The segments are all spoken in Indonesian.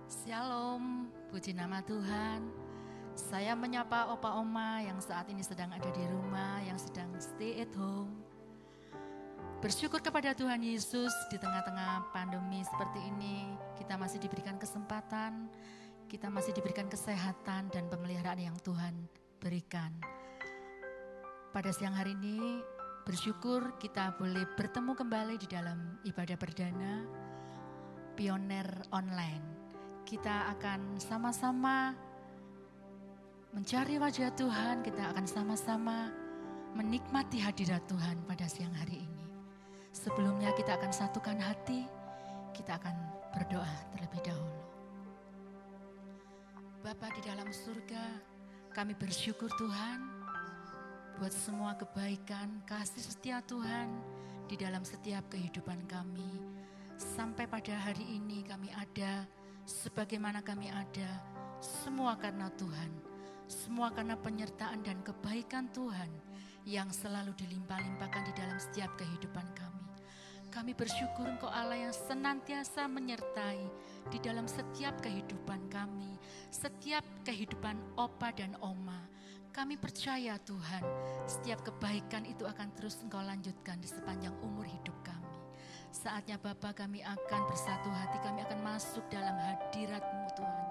Shalom, puji nama Tuhan. Saya menyapa opa oma yang saat ini sedang ada di rumah, yang sedang stay at home. Bersyukur kepada Tuhan Yesus di tengah-tengah pandemi seperti ini, kita masih diberikan kesempatan, kita masih diberikan kesehatan dan pemeliharaan yang Tuhan berikan. Pada siang hari ini, bersyukur kita boleh bertemu kembali di dalam ibadah perdana Pioner Online. Kita akan sama-sama mencari wajah Tuhan, kita akan sama-sama menikmati hadirat Tuhan pada siang hari ini. Sebelumnya kita akan satukan hati, kita akan berdoa terlebih dahulu. Bapa di dalam surga, kami bersyukur Tuhan buat semua kebaikan, kasih setia Tuhan di dalam setiap kehidupan kami. Sampai pada hari ini kami ada, sebagaimana kami ada, semua karena Tuhan, semua karena penyertaan dan kebaikan Tuhan yang selalu dilimpah-limpahkan di dalam setiap kehidupan kami. Kami bersyukur Engkau Allah yang senantiasa menyertai di dalam setiap kehidupan kami, setiap kehidupan opa dan oma. Kami percaya Tuhan, setiap kebaikan itu akan terus Engkau lanjutkan di sepanjang umur hidup kami. Saatnya Bapa, kami akan bersatu hati, kami akan masuk dalam hadirat-Mu Tuhan.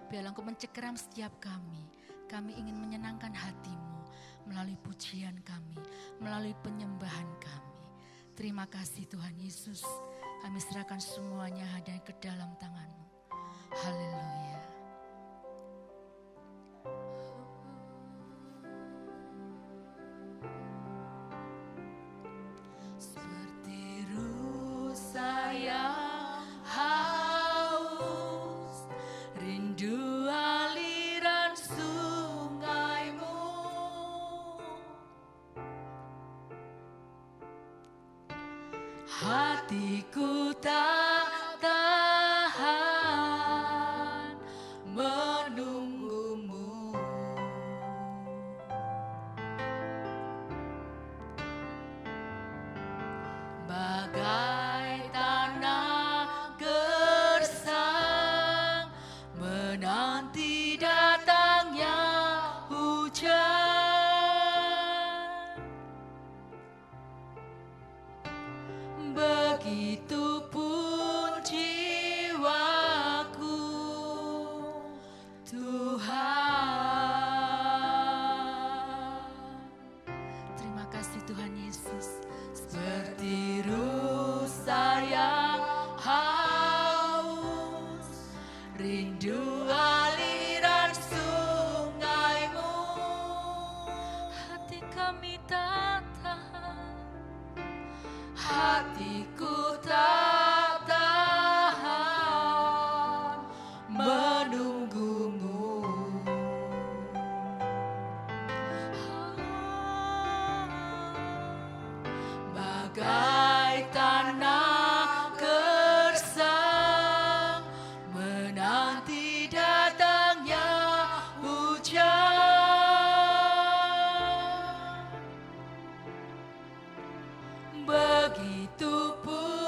Biarlah Engkau mencengkeram setiap kami. Kami ingin menyenangkan hati-Mu melalui pujian kami, melalui penyembahan kami. Terima kasih Tuhan Yesus. Kami serahkan semuanya hanya ke dalam tangan-Mu. Haleluya. Saya haus, rindu aliran sungai-Mu. Hatiku tak tahan menunggu-Mu. Bagai tanah gersang menanti datangnya hujan. Begitupun jiwaku, Tuhan. Terima kasih Tuhan Yesus. Seperti rusa yang haus, rindu aliran sungai-Mu. Hati kami tak tahan, hatiku tak tahan menunggu-Mu. Bagai tanah gersang menanti datangnya hujan. Begitupun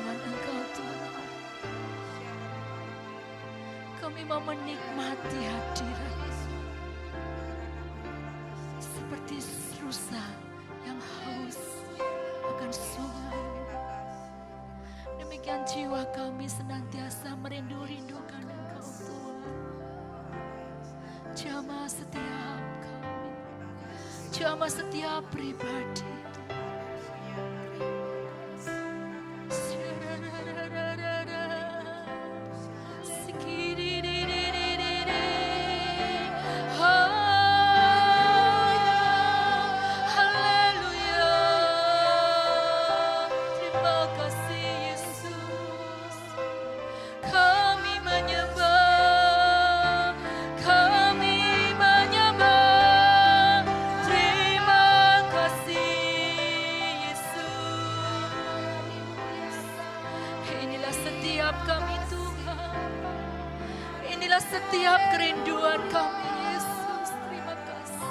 dengan Engkau Tuhan. Kami mau menikmati hadirat seperti rusa yang haus akan sungai. Demikian jiwa kami senantiasa merindu-rindukan Engkau Tuhan. Jamah setiap kami, jamah setiap pribadi. Setiap kerinduan kami, Yesus, terima kasih.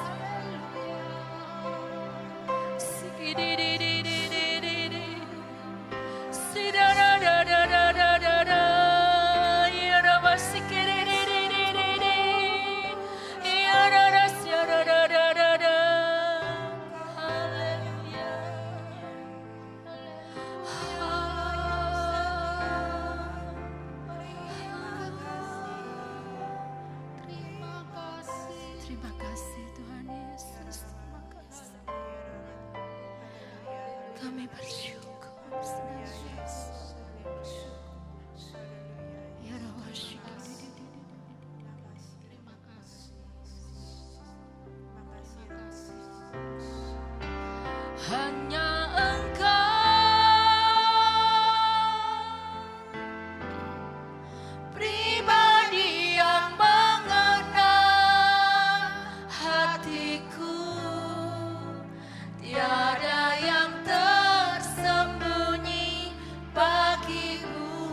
Terima kasih Tuhan Yesus, terima kasih. Kami bersyukur senantiasa. Ya Rabbah, terima kasih. Hanya Engkau pribadi yang mengenal hatiku, tiada yang tersembunyi bagimu.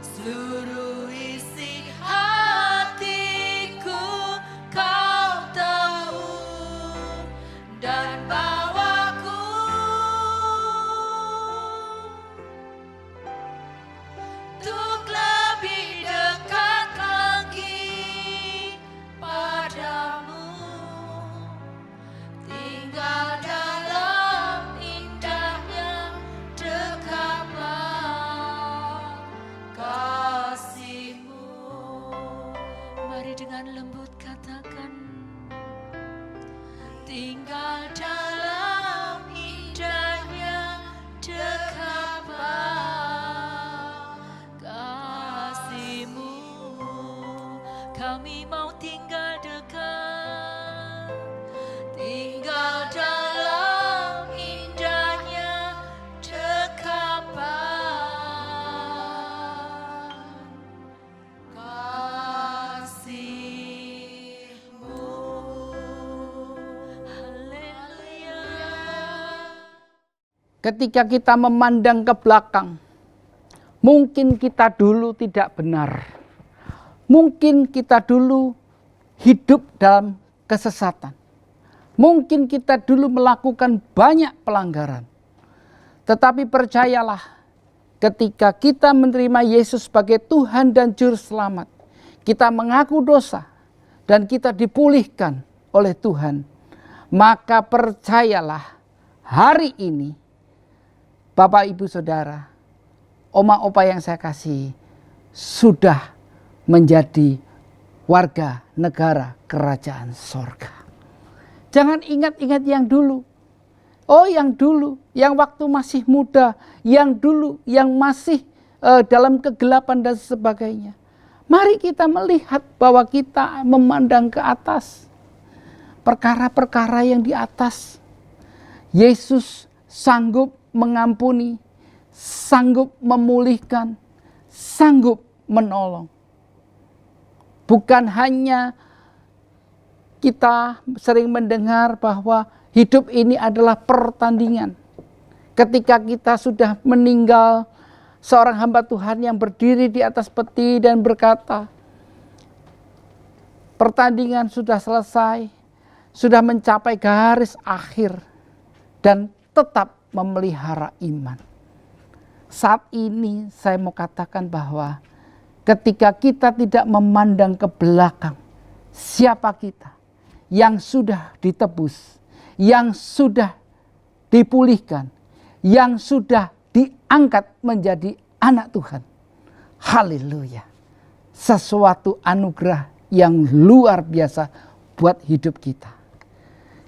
Seluruh isi hatiku Kau tahu, dan bawaku untuk lebih dekat lagi padamu, tinggal dalam indahnya dekaplah kasih-Mu. Mari dengan lembut katakan, tinggal dalam indahnya dekaplah kasih-Mu. Kami mau tinggal dekat, tinggal dalam indahnya dekaplah kasih-Mu. Haleluya. Ketika kita memandang ke belakang, mungkin kita dulu tidak benar. Mungkin kita dulu hidup dalam kesesatan. Mungkin kita dulu melakukan banyak pelanggaran. Tetapi percayalah, ketika kita menerima Yesus sebagai Tuhan dan Juru Selamat, kita mengaku dosa dan kita dipulihkan oleh Tuhan, maka percayalah, hari ini Bapak Ibu Saudara, Oma Opa yang saya kasihi, sudah menjadi warga negara kerajaan sorga. Jangan ingat-ingat yang dulu. Oh, yang dulu, yang waktu masih muda, yang dulu, yang masih dalam kegelapan dan sebagainya. Mari kita melihat bahwa kita memandang ke atas. Perkara-perkara yang di atas. Yesus sanggup mengampuni, sanggup memulihkan, sanggup menolong. Bukan hanya kita sering mendengar bahwa hidup ini adalah pertandingan. Ketika kita sudah meninggal, seorang hamba Tuhan yang berdiri di atas peti dan berkata, pertandingan sudah selesai, sudah mencapai garis akhir, dan tetap memelihara iman. saat ini saya mau katakan bahwa ketika kita tidak memandang ke belakang, siapa kita yang sudah ditebus, yang sudah dipulihkan, yang sudah diangkat menjadi anak Tuhan. Haleluya. Sesuatu anugerah yang luar biasa buat hidup kita.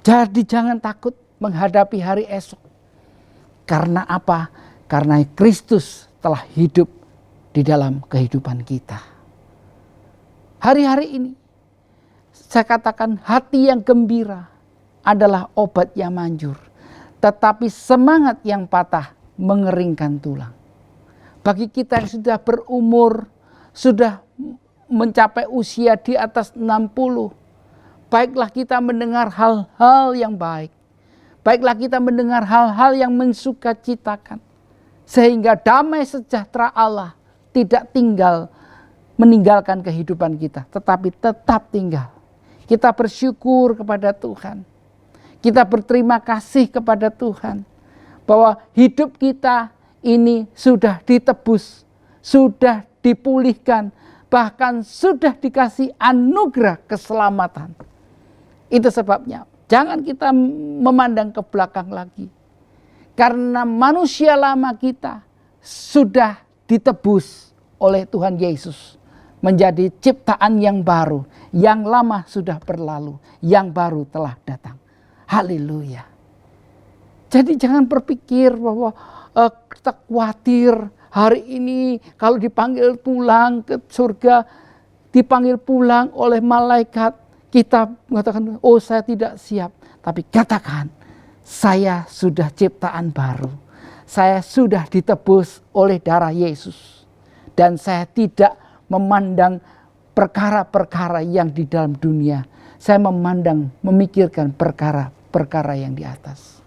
Jadi jangan takut menghadapi hari esok. Karena apa? Karena Kristus telah hidup di dalam kehidupan kita. Hari-hari ini saya katakan hati yang gembira adalah obat yang manjur. Tetapi semangat yang patah mengeringkan tulang. Bagi kita yang sudah berumur, sudah mencapai usia di atas 60, baiklah kita mendengar hal-hal yang baik. Baiklah kita mendengar hal-hal yang mensukacitakan. Sehingga damai sejahtera Allah tidak tinggal meninggalkan kehidupan kita, tetapi tetap tinggal. Kita bersyukur kepada Tuhan. Kita berterima kasih kepada Tuhan bahwa hidup kita ini sudah ditebus, sudah dipulihkan, bahkan sudah dikasih anugerah keselamatan. Itu sebabnya jangan kita memandang ke belakang lagi. Karena manusia lama kita sudah ditebus oleh Tuhan Yesus menjadi ciptaan yang baru. Yang lama sudah berlalu, yang baru telah datang. Haleluya. Jadi jangan berpikir bahwa kita khawatir hari ini kalau dipanggil pulang ke surga, dipanggil pulang oleh malaikat, kita mengatakan, oh saya tidak siap. Tapi katakan, saya sudah ciptaan baru. Saya sudah ditebus oleh darah Yesus. Dan saya tidak memandang perkara-perkara yang di dalam dunia. Saya memikirkan perkara-perkara yang di atas.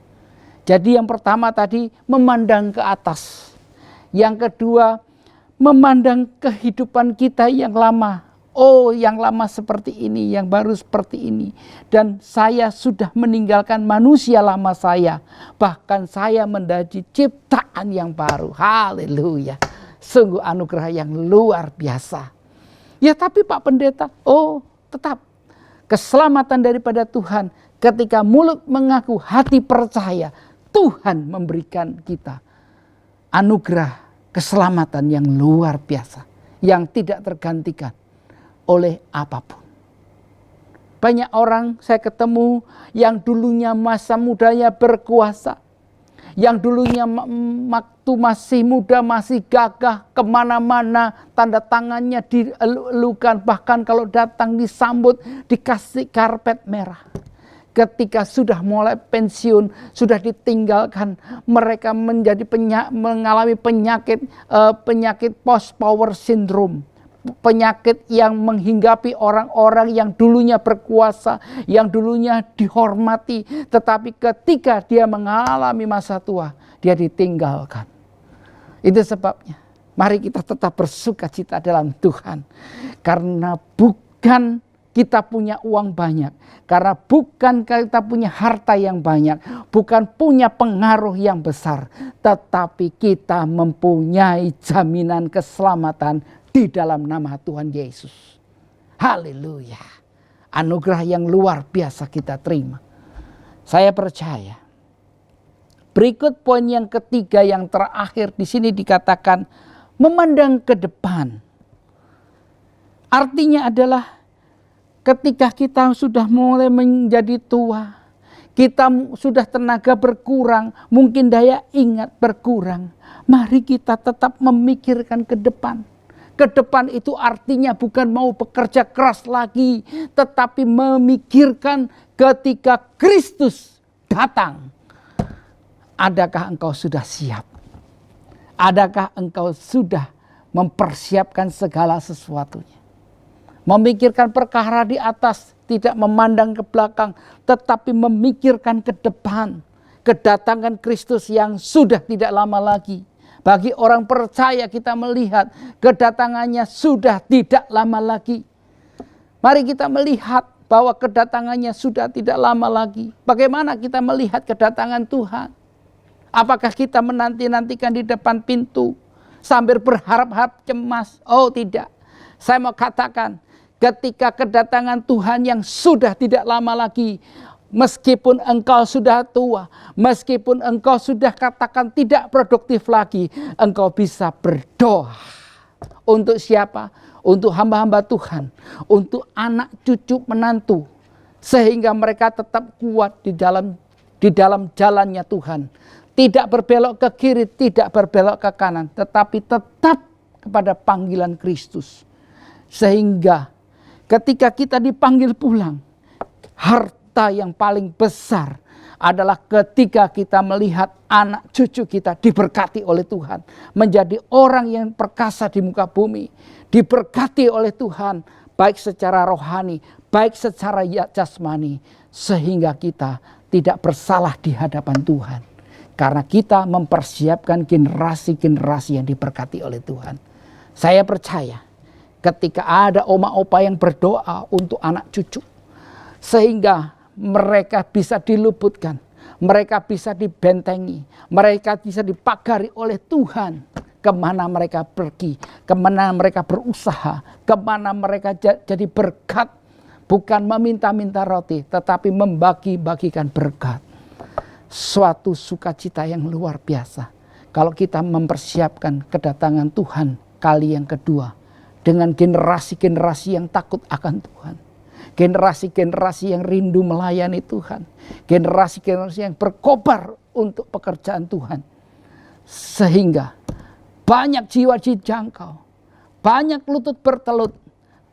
Jadi yang pertama tadi memandang ke atas. Yang kedua memandang kehidupan kita yang lama. Oh, yang lama seperti ini, yang baru seperti ini. Dan saya sudah meninggalkan manusia lama saya. Bahkan saya menjadi ciptaan yang baru. Haleluya. Sungguh anugerah yang luar biasa. Ya tapi Pak Pendeta, oh tetap keselamatan daripada Tuhan. Ketika mulut mengaku, hati percaya, Tuhan memberikan kita anugerah keselamatan yang luar biasa. Yang tidak tergantikan oleh apapun. Banyak orang saya ketemu yang dulunya masa mudanya berkuasa. Yang dulunya waktu masih muda, masih gagah, kemana-mana tanda tangannya dielulukan. Bahkan kalau datang disambut, dikasih karpet merah. Ketika sudah mulai pensiun, sudah ditinggalkan, mereka mengalami penyakit post power syndrome. Penyakit yang menghinggapi orang-orang yang dulunya berkuasa, yang dulunya dihormati, tetapi ketika dia mengalami masa tua, dia ditinggalkan. Itu sebabnya mari kita tetap bersukacita dalam Tuhan, karena bukan kita punya uang banyak, karena bukan kita punya harta yang banyak, bukan punya pengaruh yang besar, tetapi kita mempunyai jaminan keselamatan di dalam nama Tuhan Yesus. Haleluya. Anugerah yang luar biasa kita terima. Saya percaya. Berikut poin yang ketiga yang terakhir di sini dikatakan memandang ke depan. Artinya adalah ketika kita sudah mulai menjadi tua, kita sudah tenaga berkurang, mungkin daya ingat berkurang. Mari kita tetap memikirkan ke depan. Ke depan itu artinya bukan mau bekerja keras lagi, tetapi memikirkan ketika Kristus datang. Adakah engkau sudah siap? Adakah engkau sudah mempersiapkan segala sesuatunya? Memikirkan perkara di atas, tidak memandang ke belakang, tetapi memikirkan ke depan. Kedatangan Kristus yang sudah tidak lama lagi. Bagi orang percaya kita melihat kedatangannya sudah tidak lama lagi. Mari kita melihat bahwa kedatangannya sudah tidak lama lagi. Bagaimana kita melihat kedatangan Tuhan? Apakah kita menanti-nantikan di depan pintu sambil berharap-harap cemas? Oh tidak. Saya mau katakan, ketika kedatangan Tuhan yang sudah tidak lama lagi, meskipun engkau sudah tua, meskipun engkau sudah katakan tidak produktif lagi, engkau bisa berdoa. Untuk siapa? Untuk hamba-hamba Tuhan, untuk anak cucu menantu, sehingga mereka tetap kuat di dalam jalannya Tuhan. Tidak berbelok ke kiri, tidak berbelok ke kanan, tetapi tetap kepada panggilan Kristus. Sehingga ketika kita dipanggil pulang, harta yang paling besar adalah ketika kita melihat anak cucu kita diberkati oleh Tuhan. Menjadi orang yang perkasa di muka bumi. Diberkati oleh Tuhan, baik secara rohani, baik secara jasmani. Sehingga kita tidak bersalah di hadapan Tuhan. Karena kita mempersiapkan generasi-generasi yang diberkati oleh Tuhan. Saya percaya ketika ada oma opa yang berdoa untuk anak cucu, sehingga mereka bisa diluputkan, mereka bisa dibentengi, mereka bisa dipagari oleh Tuhan. Kemana mereka pergi, kemana mereka berusaha, kemana mereka jadi berkat. Bukan meminta-minta roti, tetapi membagi-bagikan berkat. Suatu sukacita yang luar biasa kalau kita mempersiapkan kedatangan Tuhan kali yang kedua dengan generasi-generasi yang takut akan Tuhan, generasi-generasi yang rindu melayani Tuhan, generasi-generasi yang berkobar untuk pekerjaan Tuhan, sehingga banyak jiwa dijangkau, banyak lutut bertelut,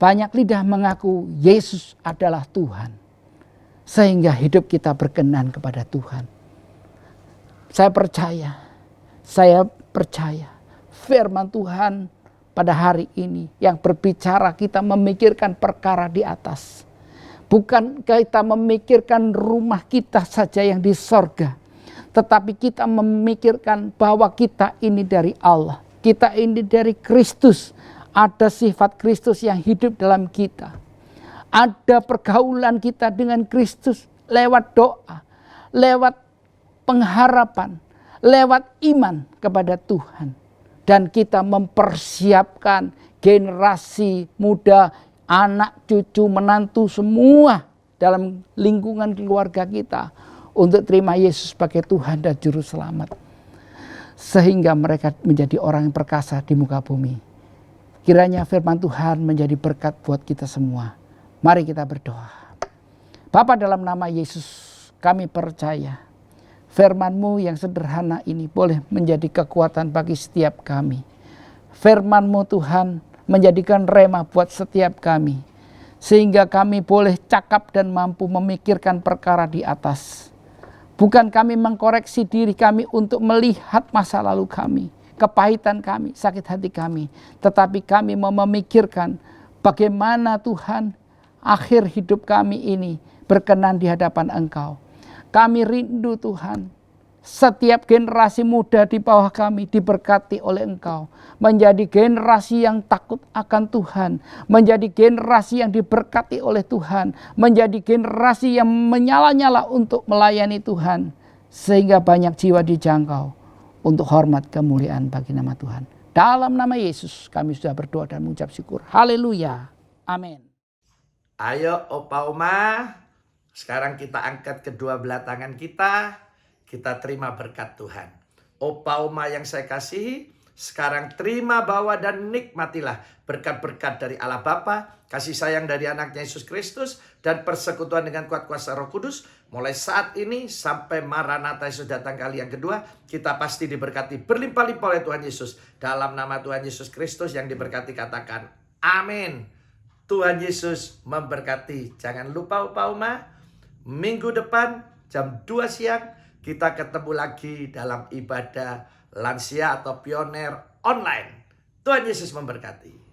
banyak lidah mengaku Yesus adalah Tuhan, sehingga hidup kita berkenan kepada Tuhan. Saya percaya firman Tuhan pada hari ini yang berbicara kita memikirkan perkara di atas. Bukan kita memikirkan rumah kita saja yang di sorga, tetapi kita memikirkan bahwa kita ini dari Allah. Kita ini dari Kristus. Ada sifat Kristus yang hidup dalam kita. Ada pergaulan kita dengan Kristus lewat doa, lewat pengharapan, lewat iman kepada Tuhan. Dan kita mempersiapkan generasi muda, anak, cucu, menantu semua dalam lingkungan keluarga kita untuk terima Yesus sebagai Tuhan dan Juru Selamat. Sehingga mereka menjadi orang yang perkasa di muka bumi. Kiranya firman Tuhan menjadi berkat buat kita semua. Mari kita berdoa. Bapa, dalam nama Yesus kami percaya firman-Mu yang sederhana ini boleh menjadi kekuatan bagi setiap kami. Firman-Mu Tuhan menjadikan rema buat setiap kami. Sehingga kami boleh cakap dan mampu memikirkan perkara di atas. Bukan kami mengkoreksi diri kami untuk melihat masa lalu kami, kepahitan kami, sakit hati kami. Tetapi kami mau memikirkan bagaimana Tuhan akhir hidup kami ini berkenan di hadapan Engkau. Kami rindu Tuhan, setiap generasi muda di bawah kami diberkati oleh Engkau. Menjadi generasi yang takut akan Tuhan. Menjadi generasi yang diberkati oleh Tuhan. Menjadi generasi yang menyala-nyala untuk melayani Tuhan. Sehingga banyak jiwa dijangkau untuk hormat kemuliaan bagi nama Tuhan. Dalam nama Yesus kami sudah berdoa dan mengucap syukur. Haleluya. Amin. Ayo Opa Oma, sekarang kita angkat kedua belah tangan kita terima berkat Tuhan. Opa Oma yang saya kasihi, sekarang terima, bawa dan nikmatilah berkat-berkat dari Allah Bapa, kasih sayang dari anaknya Yesus Kristus, dan persekutuan dengan kuat kuasa Roh Kudus. Mulai saat ini sampai Maranatha Yesus datang kali yang kedua, kita pasti diberkati berlimpah-limpah oleh Tuhan Yesus. Dalam nama Tuhan Yesus Kristus yang diberkati katakan amin. Tuhan Yesus memberkati. Jangan lupa Opa Oma, minggu depan jam 2 siang kita ketemu lagi dalam ibadah lansia atau pioner online. Tuhan Yesus memberkati.